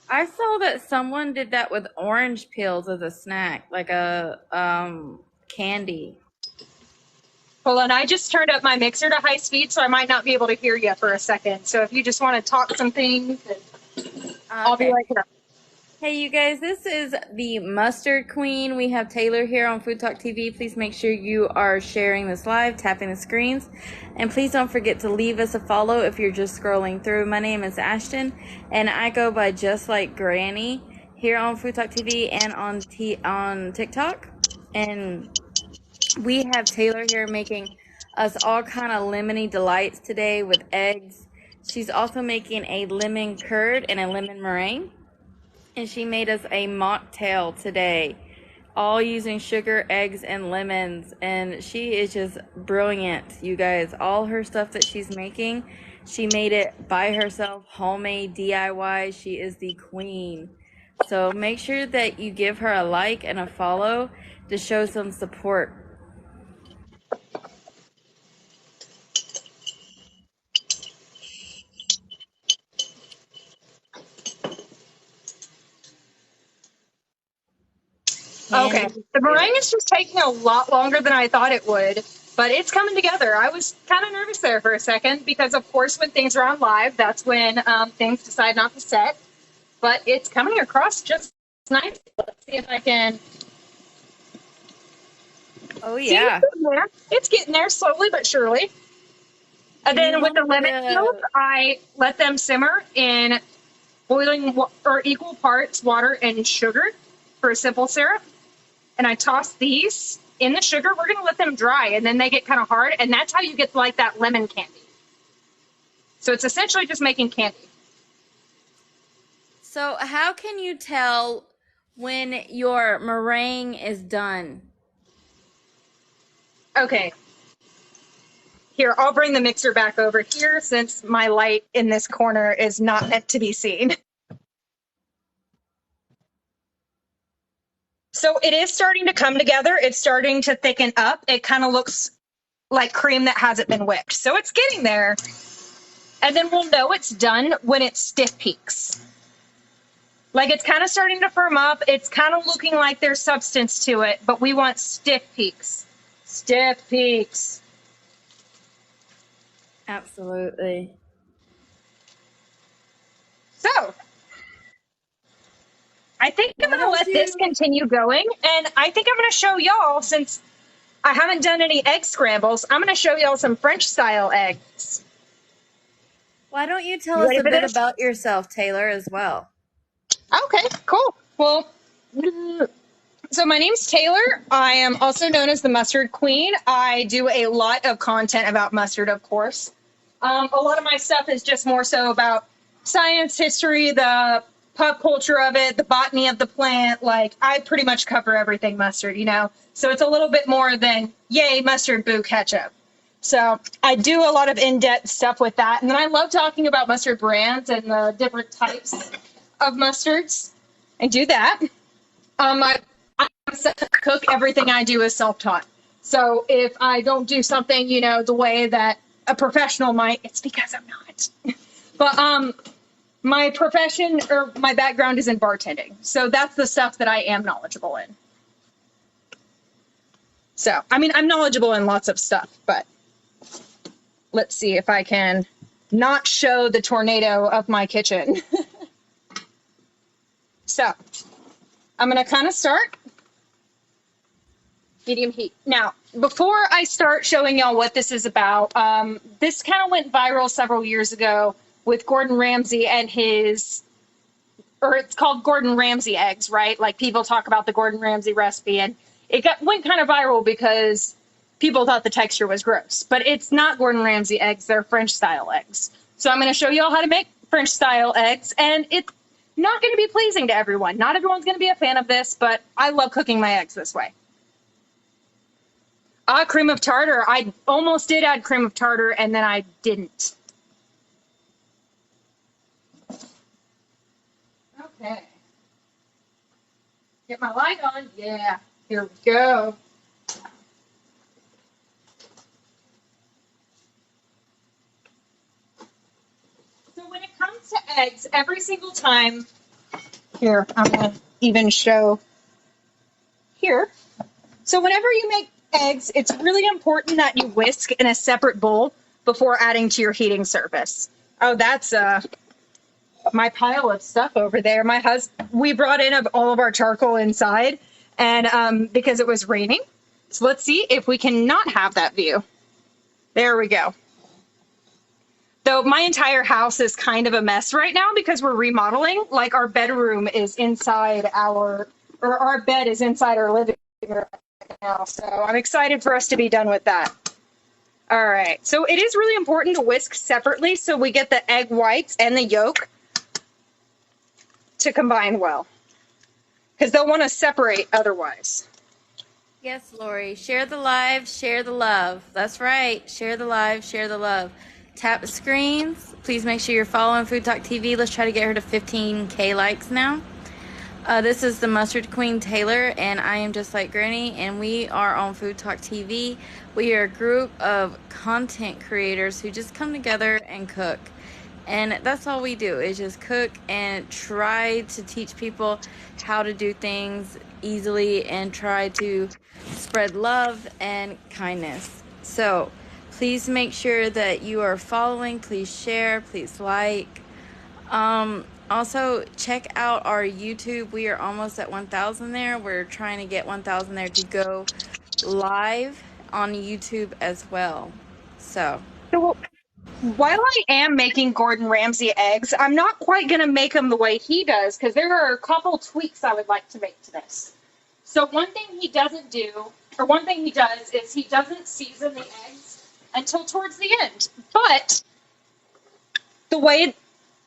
Speaker 2: I saw that someone did that with orange peels as a snack, like a candy.
Speaker 3: Well, and I just turned up my mixer to high speed, so I might not be able to hear you for a second. So if you just want to talk some things, I'll be right here.
Speaker 2: Hey, you guys, this is the Mustard Queen. We have Taylor here on Food Talk TV. Please make sure you are sharing this live, tapping the screens. And please don't forget to leave us a follow if you're just scrolling through. My name is Ashton, and I go by Just Like Granny here on Food Talk TV and on TikTok. And we have Taylor here making us all kind of lemony delights today with eggs. She's also making a lemon curd and a lemon meringue. And she made us a mocktail today. all using sugar, eggs, and lemons. And she is just brilliant, you guys. All her stuff that she's making, she made it by herself, homemade, DIY. She is the queen. So make sure that you give her a like and a follow to show some support.
Speaker 3: Okay, the meringue is just taking a lot longer than I thought it would, but it's coming together. I was kind of nervous there for a second because, of course, when things are on live, that's when things decide not to set. But it's coming across just nice. Let's see if I can.
Speaker 2: Oh
Speaker 3: See,
Speaker 2: yeah.
Speaker 3: it's getting there slowly but surely. And then with the lemon peels, I let them simmer in boiling or equal parts water and sugar for a simple syrup. And I toss these in the sugar. We're going to let them dry, and then they get kind of hard, and that's how you get like that lemon candy. So it's essentially just making candy.
Speaker 2: So how can you tell when your meringue is done?
Speaker 3: Okay. Here, I'll bring the mixer back over here since my light in this corner is not meant to be seen. So it is starting to come together. It's starting to thicken up. It kind of looks like cream that hasn't been whipped. So it's getting there. And then we'll know it's done when it stiff peaks. Like it's kind of starting to firm up. It's kind of looking like there's substance to it, but we want stiff peaks. Stiff peaks.
Speaker 2: Absolutely.
Speaker 3: So I think I'm going to let this continue going. And I think I'm going to show y'all, since I haven't done any egg scrambles, I'm going to show y'all some French style eggs.
Speaker 2: Why don't you tell us a bit about yourself, Taylor, as well?
Speaker 3: Okay, cool. Well, so my name's Taylor. I am also known as the Mustard Queen. I do a lot of content about mustard, of course. A lot of my stuff is just more so about science, history, the pop culture of it, the botany of the plant. Like, I pretty much cover everything mustard, you know? So it's a little bit more than, yay, mustard, boo, ketchup. So I do a lot of in-depth stuff with that. And then I love talking about mustard brands and the different types of mustards. I do that. I'm a cook. Everything I do is self-taught. So if I don't do something, you know, the way that a professional might, it's because I'm not. But my profession or my background is in bartending. So that's the stuff that I am knowledgeable in. So, I mean, I'm knowledgeable in lots of stuff, but let's see if I can not show the tornado of my kitchen. So, I'm going to kind of start medium heat. Now, before I start showing y'all what this is about, this kind of went viral several years ago with Gordon Ramsay and his, or it's called Gordon Ramsay eggs, right? Like people talk about the Gordon Ramsay recipe, and it went kind of viral because people thought the texture was gross. But it's not Gordon Ramsay eggs, they're French style eggs. So I'm going to show you all how to make French style eggs, and it's not going to be pleasing to everyone. Not everyone's going to be a fan of this, but I love cooking my eggs this way. Cream of tartar. I almost did add cream of tartar, and then I didn't. Okay. Get my light on. Yeah. Here we go. So when it comes to eggs, every single time, here, I'm going to even show here. So whenever you make eggs, it's really important that you whisk in a separate bowl before adding to your heating surface. Oh, that's my pile of stuff over there. We brought in all of our charcoal inside, and because it was raining. So let's see if we can not have that view. There we go. Though my entire house is kind of a mess right now because we're remodeling. Like our bedroom is inside our bed is inside our living room right now. So I'm excited for us to be done with that. All right. So it is really important to whisk separately so we get the egg whites and the yolk to combine well. because they'll want to separate otherwise.
Speaker 2: Yes, Lori. Share the live, share the love. That's right. Share the live, share the love. Tap the screens. Please make sure you're following Food Talk TV. Let's try to get her to 15K likes now. This is the Mustard Queen Taylor, and I am just like Granny, and we are on Food Talk TV. We are a group of content creators who just come together and cook. And that's all we do is just cook and try to teach people how to do things easily and try to spread love and kindness. So please make sure that you are following. Please share. Please like. Also, check out our YouTube. We are almost at 1,000 there. We're trying to get 1,000 there to go live on YouTube as well. So
Speaker 3: While I am making Gordon Ramsay eggs, I'm not quite going to make them the way he does because there are a couple tweaks I would like to make to this. So one thing he does is he doesn't season the eggs until towards the end. But the way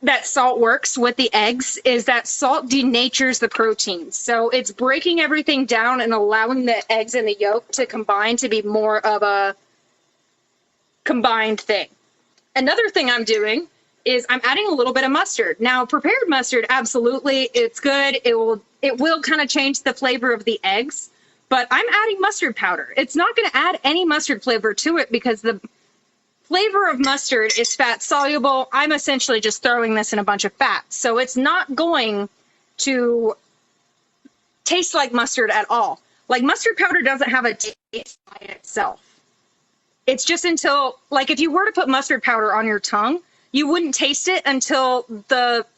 Speaker 3: that salt works with the eggs is that salt denatures the protein. So it's breaking everything down and allowing the eggs and the yolk to combine to be more of a combined thing. Another thing I'm doing is I'm adding a little bit of mustard. Now, prepared mustard, absolutely, it's good. It will kind of change the flavor of the eggs, but I'm adding mustard powder. It's not going to add any mustard flavor to it because the flavor of mustard is fat soluble. I'm essentially just throwing this in a bunch of fat, so it's not going to taste like mustard at all. Like, mustard powder doesn't have a taste by itself. It's just until, like, if you were to put mustard powder on your tongue, you wouldn't taste it until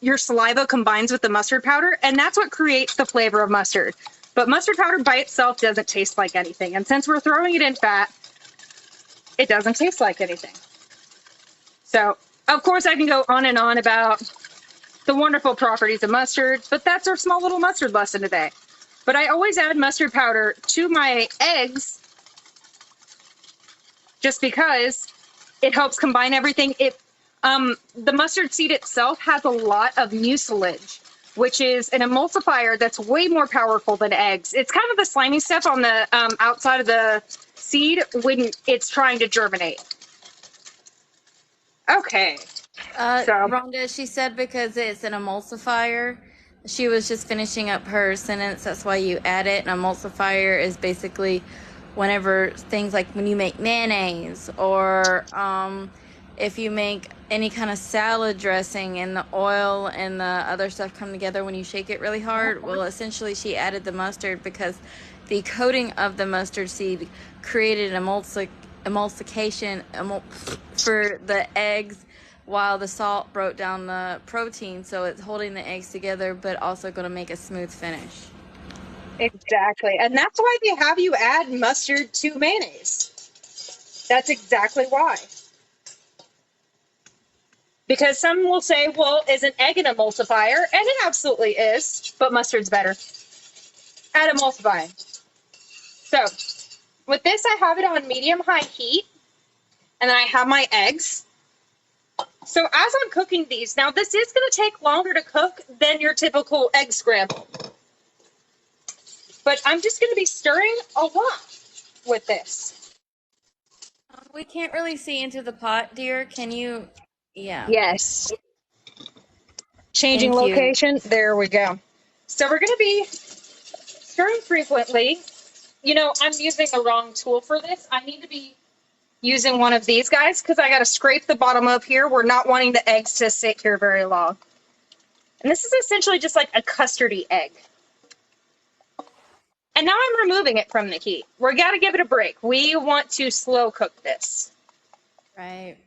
Speaker 3: your saliva combines with the mustard powder, and that's what creates the flavor of mustard. But mustard powder by itself doesn't taste like anything, and since we're throwing it in fat, it doesn't taste like anything. So, of course, I can go on and on about the wonderful properties of mustard, but that's our small little mustard lesson today. But I always add mustard powder to my eggs just because it helps combine everything. The mustard seed itself has a lot of mucilage, which is an emulsifier that's way more powerful than eggs. It's kind of the slimy stuff on the outside of the seed when it's trying to germinate. Okay.
Speaker 2: Rhonda, she said because it's an emulsifier. She was just finishing up her sentence. That's why you add it. An emulsifier is basically whenever things like when you make mayonnaise or if you make any kind of salad dressing and the oil and the other stuff come together when you shake it really hard. Well, essentially she added the mustard because the coating of the mustard seed created an emulsification for the eggs while the salt broke down the protein. So it's holding the eggs together but also going to make a smooth finish.
Speaker 3: Exactly. And that's why they have you add mustard to mayonnaise. That's exactly why. Because some will say, well, is an egg an emulsifier? And it absolutely is, but mustard's better at emulsifying. So with this, I have it on medium-high heat, and then I have my eggs. So as I'm cooking these, now this is going to take longer to cook than your typical egg scramble. But I'm just going to be stirring a lot with this.
Speaker 2: We can't really see into the pot, dear. Can you? Yeah.
Speaker 3: Yes. Changing
Speaker 2: Thank you.
Speaker 3: location. There we go. So we're going to be stirring frequently. You know, I'm using the wrong tool for this. I need to be using one of these guys because I got to scrape the bottom up here. We're not wanting the eggs to sit here very long. And this is essentially just like a custardy egg. And now I'm removing it from the heat. We're got to give it a break. We want to slow cook this.
Speaker 2: Right.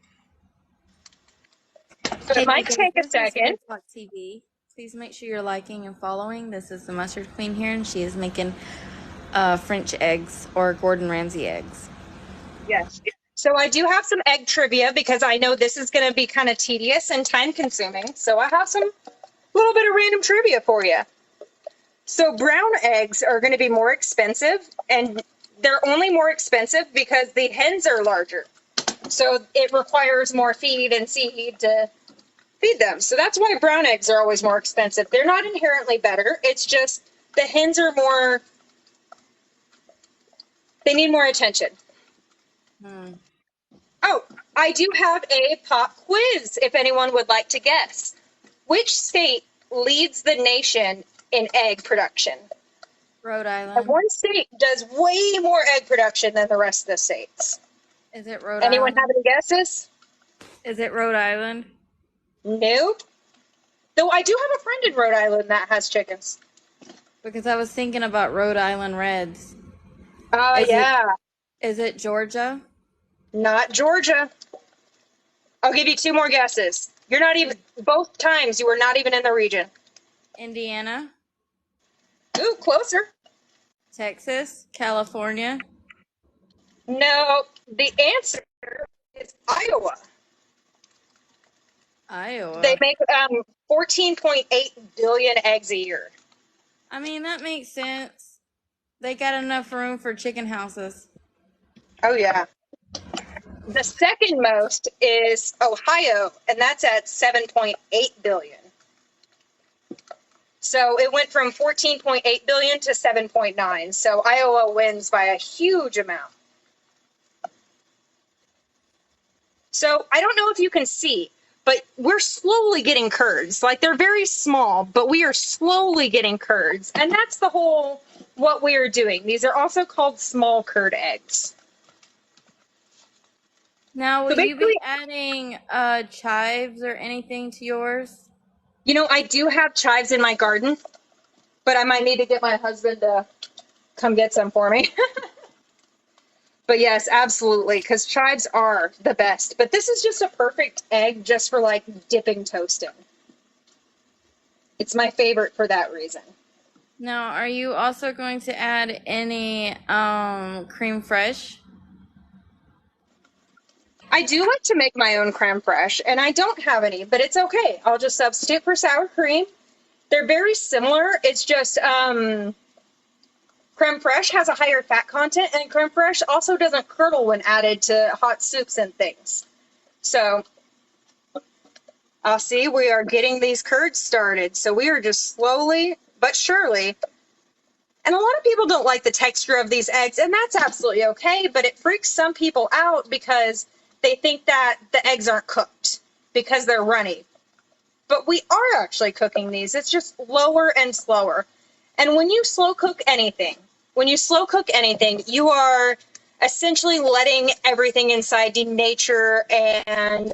Speaker 3: So it might take a second.
Speaker 2: Talk TV. Please make sure you're liking and following. This is the Mustard Queen here, and she is making French eggs or Gordon Ramsay eggs.
Speaker 3: Yes. So I do have some egg trivia because I know this is going to be kind of tedious and time consuming. So I have some little bit of random trivia for you. So brown eggs are going to be more expensive, and they're only more expensive because the hens are larger. So it requires more feed and seed to feed them. So that's why brown eggs are always more expensive. They're not inherently better. It's just The hens are more, they need more attention. Oh, I do have a pop quiz if anyone would like to guess. Which state leads the nation in egg production?
Speaker 2: Rhode
Speaker 3: And
Speaker 2: Island.
Speaker 3: one state does way more egg production than the rest of the states.
Speaker 2: Is it Rhode
Speaker 3: Anyone
Speaker 2: Island?
Speaker 3: have any guesses?
Speaker 2: Is it Rhode Island?
Speaker 3: Nope. Though I do have a friend in Rhode Island that has chickens.
Speaker 2: Because I was thinking about Rhode Island Reds.
Speaker 3: Oh,
Speaker 2: Is
Speaker 3: yeah.
Speaker 2: Is it Georgia?
Speaker 3: Not Georgia. I'll give you two more guesses. You're not even, both times you were not even in the region.
Speaker 2: Indiana?
Speaker 3: Ooh, closer.
Speaker 2: Texas? California?
Speaker 3: No, the answer is Iowa.
Speaker 2: Iowa.
Speaker 3: They make 14.8 billion eggs a year.
Speaker 2: I mean, that makes sense. They got enough room for chicken houses.
Speaker 3: Oh, yeah. The second most is Ohio, and that's at 7.8 billion. So it went from 14.8 billion to 7.9. So Iowa wins by a huge amount. So I don't know if you can see, but we're slowly getting curds. Like, they're very small, but we are slowly getting curds. And that's the whole, what we are doing. These are also called small curd eggs.
Speaker 2: Now,
Speaker 3: So
Speaker 2: will you be
Speaker 3: basically,
Speaker 2: adding chives or anything to yours?
Speaker 3: you know, I do have chives in my garden, but I might need to get my husband to come get some for me. But yes, absolutely, because chives are the best. But this is just a perfect egg just for like dipping toast in. It's my favorite for that reason.
Speaker 2: Now, are you also going to add any cream fraiche?
Speaker 3: I do like to make my own creme fraiche, and I don't have any, but it's okay. I'll just substitute for sour cream. They're very similar. It's just creme fraiche has a higher fat content, and creme fraiche also doesn't curdle when added to hot soups and things. So I'll see, we are getting these curds started. So we are just slowly but surely. And a lot of people don't like the texture of these eggs, and that's absolutely okay, but it freaks some people out because they think that the eggs aren't cooked because they're runny. But we are actually cooking these. It's just lower and slower. And when you slow cook anything, you are essentially letting everything inside denature, and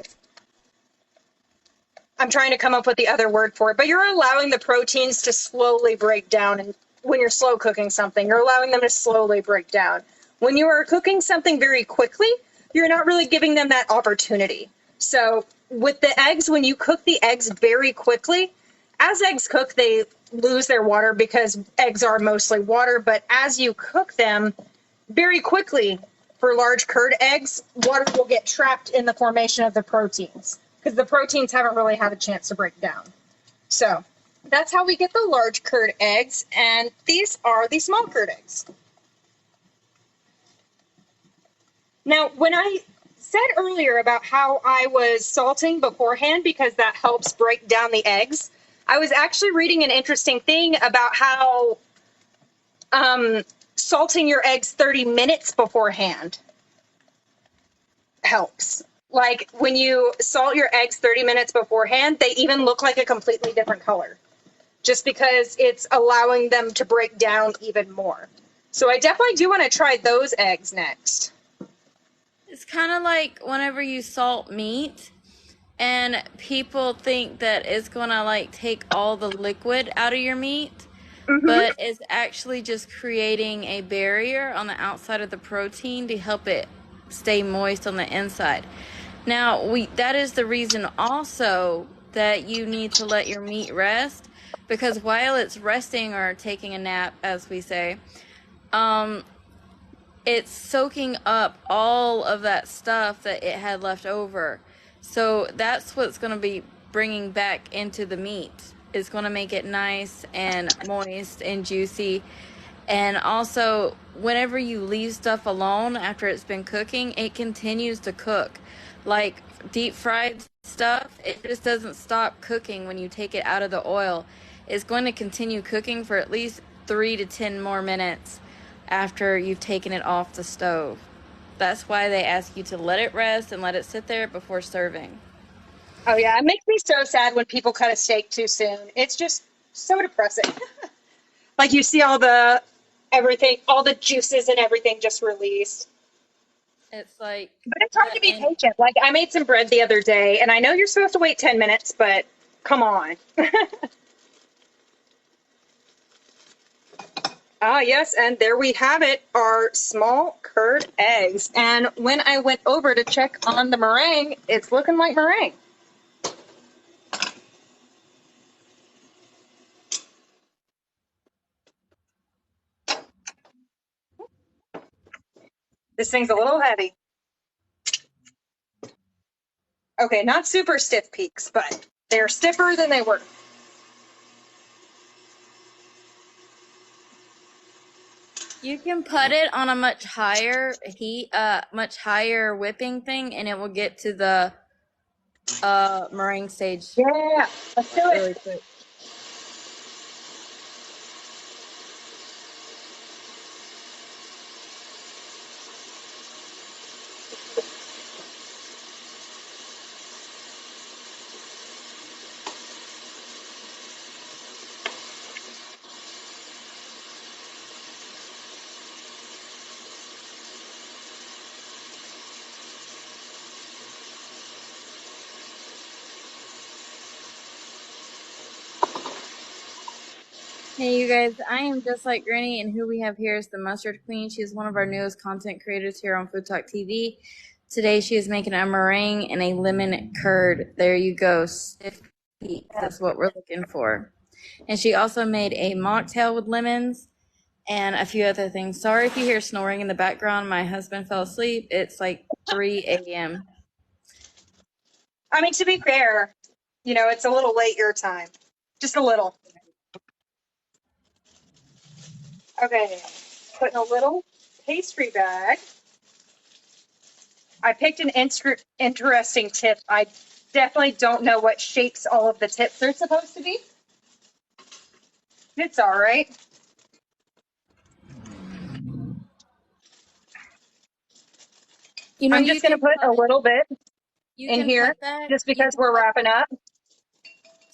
Speaker 3: I'm trying to come up with the other word for it, but you're allowing the proteins to slowly break down. And when you're slow cooking something, you're allowing them to slowly break down. When you are cooking something very quickly, you're not really giving them that opportunity. So with the eggs, when you cook the eggs very quickly, as eggs cook, they lose their water because eggs are mostly water. But as you cook them very quickly, for large curd eggs, water will get trapped in the formation of the proteins because the proteins haven't really had a chance to break down. So that's how we get the large curd eggs. And these are the small curd eggs. Now, when I said earlier about how I was salting beforehand because that helps break down the eggs, I was actually reading an interesting thing about how salting your eggs 30 minutes beforehand helps. Like, when you salt your eggs 30 minutes beforehand, they even look like a completely different color, just because it's allowing them to break down even more. So I definitely do want to try those eggs next.
Speaker 2: It's kind of like whenever you salt meat and people think that it's going to like take all the liquid out of your meat, but it's actually just creating a barrier on the outside of the protein to help it stay moist on the inside. Now, that is the reason also that you need to let your meat rest, because while it's resting or taking a nap, as we say, it's soaking up all of that stuff that it had left over. So that's what's going to be bringing back into the meat. It's going to make it nice and moist and juicy. And also, whenever you leave stuff alone after it's been cooking, it continues to cook. Like deep fried stuff, it just doesn't stop cooking when you take it out of the oil. It's going to continue cooking for at least 3 to 10 more minutes after you've taken it off the stove. That's why they ask you to let it rest and let it sit there before serving.
Speaker 3: Oh yeah, it makes me so sad when people cut a steak too soon. It's just so depressing. Like you see all the everything, all the juices and everything just released.
Speaker 2: It's like,
Speaker 3: But it's hard to be patient. Like I made some bread the other day, and I know you're supposed to wait 10 minutes, but come on. Ah, yes, and there we have it, our small curd eggs. And when I went over to check on the meringue, it's looking like meringue. This thing's a little heavy. Okay, not super stiff peaks, but they're stiffer than they were.
Speaker 2: you can put it on a much higher heat, much higher whipping thing, and it will get to the meringue stage
Speaker 3: Yeah, let's do it.
Speaker 2: really quick. Hey, you guys, I am just like Granny, and who we have here is the Mustard Queen. She's one of our newest content creators here on Food Talk TV. Today, she is making a meringue and a lemon curd. There you go. Stiff peak. That's what we're looking for. And she also made a mocktail with lemons and a few other things. Sorry if you hear snoring in the background. My husband fell asleep. It's like 3 a.m.
Speaker 3: I mean, to be fair, you know, it's a little late your time. Just a little. Okay, put in a little pastry bag. I picked an interesting tip. I definitely don't know what shapes all of the tips are supposed to be. It's all right.
Speaker 2: You know,
Speaker 3: I'm just going to put a little bit in here just because we're wrapping up.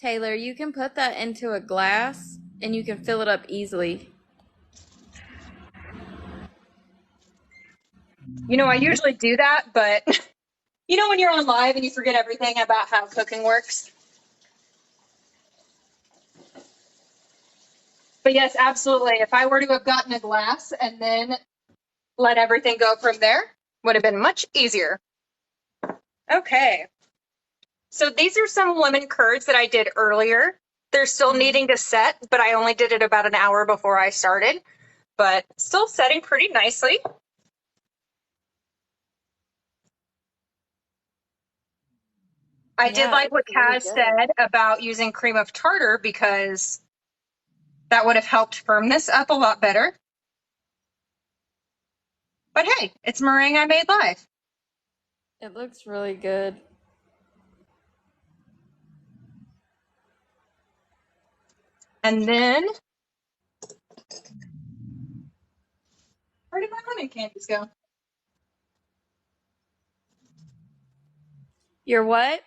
Speaker 2: Taylor, you can put that into a glass and you can fill it up easily.
Speaker 3: You know, I usually do that, but you know when you're on live and you forget everything about how cooking works? But yes, absolutely. If I were to have gotten a glass and then let everything go from there, would have been much easier. Okay. So these are some lemon curds that I did earlier. They're still needing to set, but I only did it about an hour before I started, but still setting pretty nicely. I did like what Kaz said about using cream of tartar because that would have helped firm this up a lot better. But hey, it's meringue I made live.
Speaker 2: It looks really good.
Speaker 3: And then, where did my lemon candies go?
Speaker 2: Your what?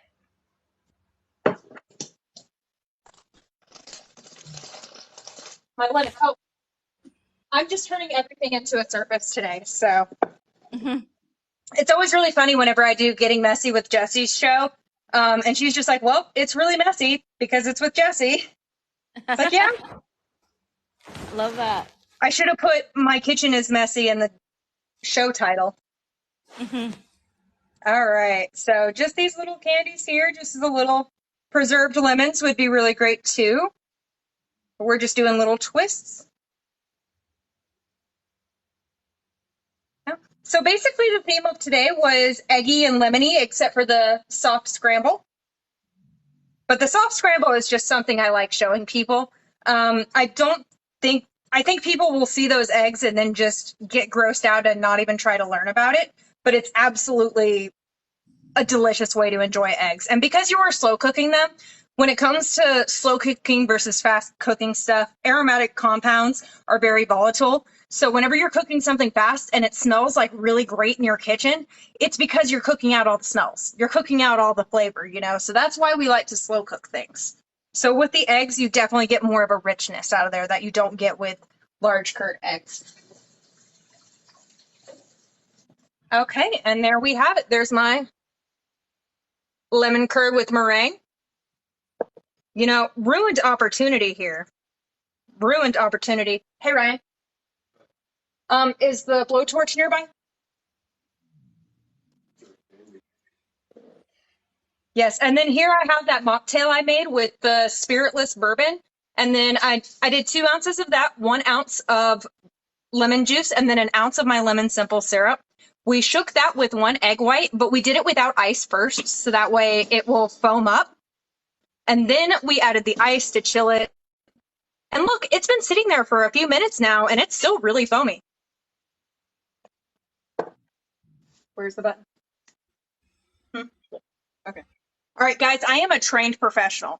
Speaker 3: My lemon. Oh, I'm just turning everything into a surface today. So it's always really funny whenever I do Getting Messy with Jesse's show. And she's just like, well, it's really messy because it's with Jesse. It's like, yeah.
Speaker 2: Love that.
Speaker 3: I should have put My Kitchen is Messy in the show title. All right. So just these little candies here, just the little preserved lemons would be really great too. We're just doing little twists. So basically the theme of today was eggy and lemony, except for the soft scramble. But the soft scramble is just something I like showing people. I think people will see those eggs and then just get grossed out and not even try to learn about it. But it's absolutely a delicious way to enjoy eggs. And because you are slow cooking them, When it comes to slow cooking versus fast cooking stuff, aromatic compounds are very volatile. So whenever you're cooking something fast and it smells like really great in your kitchen, it's because you're cooking out all the smells. You're cooking out all the flavor, you know? So that's why we like to slow cook things. So with the eggs, you definitely get more of a richness out of there that you don't get with large curd eggs. Okay, and there we have it. There's my lemon curd with meringue. You know, ruined opportunity here. Ruined opportunity. Hey, Ryan. Is the blowtorch nearby? Yes, and then here I have that mocktail I made with the spiritless bourbon. And then I did 2 ounces of that, 1 ounce of lemon juice, and then an ounce of my lemon simple syrup. We shook that with 1 egg white, but we did it without ice first, so that way it will foam up. And then we added the ice to chill it. And look, it's been sitting there for a few minutes now, and it's still really foamy. Where's the button? Okay. All right, guys, I am a trained professional.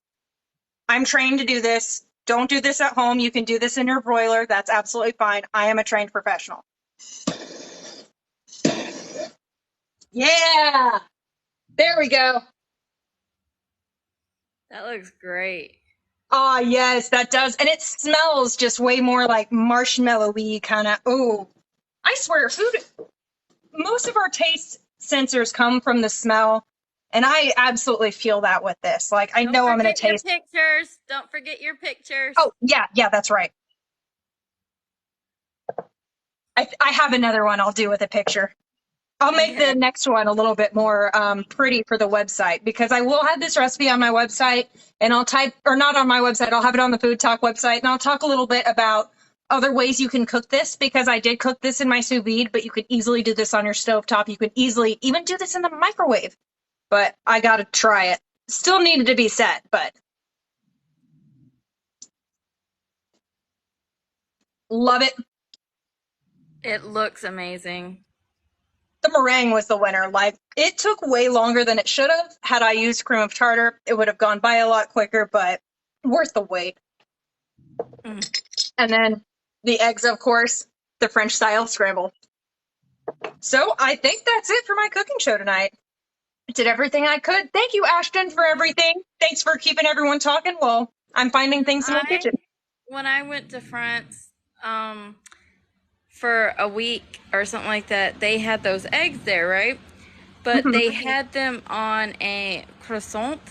Speaker 3: I'm trained to do this. Don't do this at home. You can do this in your broiler. That's absolutely fine. I am a trained professional. Yeah. There we go.
Speaker 2: That looks great.
Speaker 3: Ah, yes, that does. And it smells just way more like marshmallowy kind of. Oh, I swear, food, most of our taste sensors come from the smell. And I absolutely feel that with this. Like, I know I'm going to taste.
Speaker 2: Your pictures. Don't forget your pictures.
Speaker 3: Oh, yeah, that's right. I have another one I'll do with a picture. I'll make the next one a little bit more pretty for the website, because I will have this recipe on my website, and I'll type, or not on my website, I'll have it on the Food Talk website, and I'll talk a little bit about other ways you can cook this, because I did cook this in my sous vide, but you could easily do this on your stovetop. You could easily even do this in the microwave, but I got to try it. Still needed to be set, but love it.
Speaker 2: It looks amazing.
Speaker 3: The meringue was the winner. Like, it took way longer than it should have. Had I used cream of tartar, it would have gone by a lot quicker, but worth the wait. And then the eggs, of course, the French style scramble. So I think that's it for my cooking show tonight. I did everything I could. Thank you, Ashton, for everything. Thanks for keeping everyone talking while I'm finding things in my kitchen.
Speaker 2: When I went to France, for a week or something like that, they had those eggs there, right? But they had them on a croissant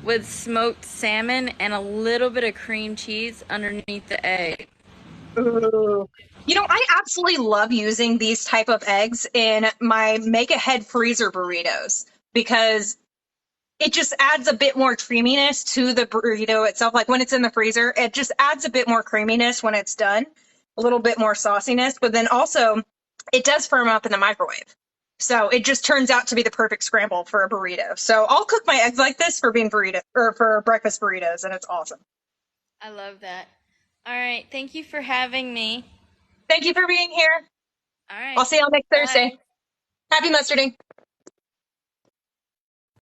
Speaker 2: with smoked salmon and a little bit of cream cheese underneath the egg.
Speaker 3: Ooh. You know, I absolutely love using these type of eggs in my make-ahead freezer burritos, because it just adds a bit more creaminess to the burrito itself. Like when it's in the freezer, it just adds a bit more creaminess when it's done, a little bit more sauciness, but then also it does firm up in the microwave. So it just turns out to be the perfect scramble for a burrito. So I'll cook my eggs like this for being burrito or for breakfast burritos, and it's awesome.
Speaker 2: I love that. All right. Thank you for having me.
Speaker 3: Thank you for being here.
Speaker 2: All right.
Speaker 3: I'll see y'all next Thursday.
Speaker 2: Bye.
Speaker 3: Happy mustarding.